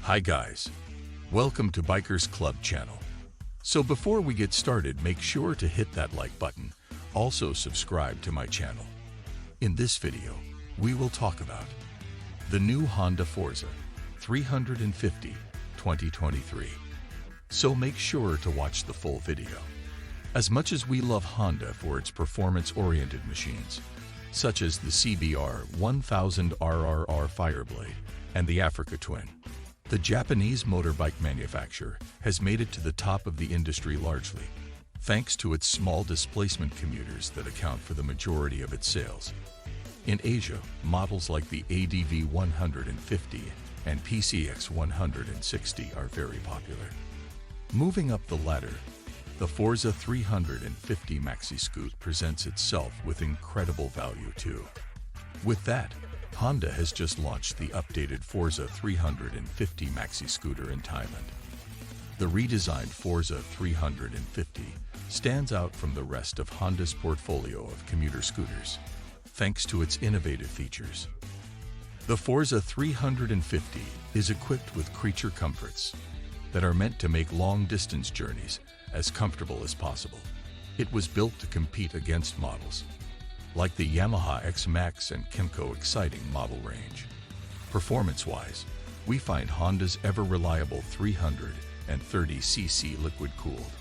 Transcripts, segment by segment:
Hi guys, welcome to Bikers Club channel. So before we get started, make sure to hit that like button. Also subscribe to my channel. In this video, we will talk about the new Honda Forza 350 2023. So make sure to watch the full video. As much as we love Honda for its performance-oriented machines, such as the CBR1000RR-R Fireblade and the Africa Twin, the Japanese motorbike manufacturer has made it to the top of the industry largely, thanks to its small displacement commuters that account for the majority of its sales. In Asia, models like the ADV150 and PCX160 are very popular. Moving up the ladder, the Forza 350 Maxi-Scoot presents itself with incredible value too. With that, Honda has just launched the updated Forza 350 Maxi-Scooter in Thailand. The redesigned Forza 350 stands out from the rest of Honda's portfolio of commuter scooters, thanks to its innovative features. The Forza 350 is equipped with creature comforts that are meant to make long-distance journeys as comfortable as possible. It was built to compete against models like the Yamaha XMAX and Kymco Xciting model range. Performance-wise, we find Honda's ever-reliable 330cc liquid-cooled,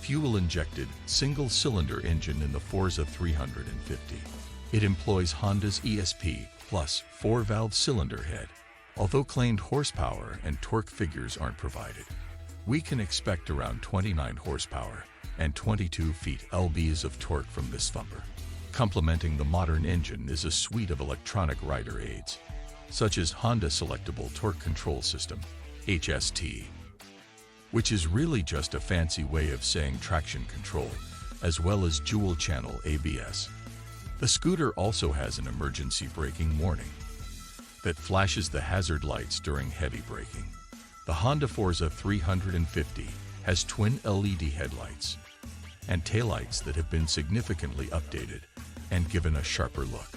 fuel-injected single-cylinder engine in the Forza 350. It employs Honda's ESP Plus 4-valve cylinder head. Although claimed horsepower and torque figures aren't provided, we can expect around 29 horsepower and 22 feet-lbs of torque from this thumper. Complementing the modern engine is a suite of electronic rider aids, such as Honda Selectable Torque Control System, HST, which is really just a fancy way of saying traction control, as well as dual-channel ABS. The scooter also has an emergency braking warning that flashes the hazard lights during heavy braking. The Honda Forza 350 has twin LED headlights and taillights that have been significantly updated and given a sharper look.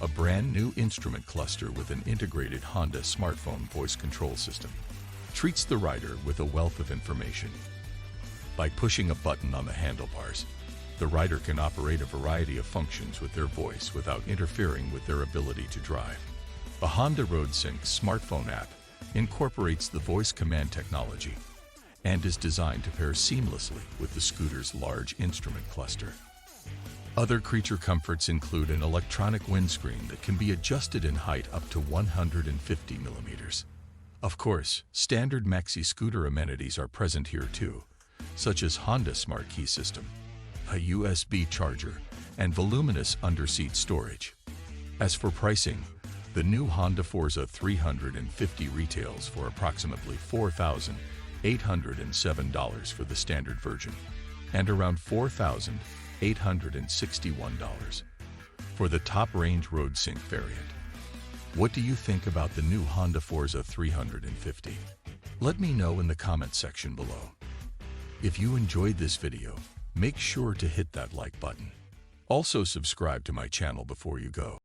A brand new instrument cluster with an integrated Honda smartphone voice control system treats the rider with a wealth of information. By pushing a button on the handlebars, the rider can operate a variety of functions with their voice without interfering with their ability to drive. The Honda RoadSync smartphone app incorporates the voice command technology and is designed to pair seamlessly with the scooter's large instrument cluster. Other creature comforts include an electronic windscreen that can be adjusted in height up to 150 millimeters. Of course, standard Maxi-Scooter amenities are present here too, such as Honda Smart Key System, a USB charger, and voluminous underseat storage. As for pricing, the new Honda Forza 350 retails for approximately $4,807 for the standard version, and around $4,861 for the top-range RoadSync variant. What do you think about the new Honda Forza 350? Let me know in the comment section below. If you enjoyed this video, make sure to hit that like button. Also subscribe to my channel before you go.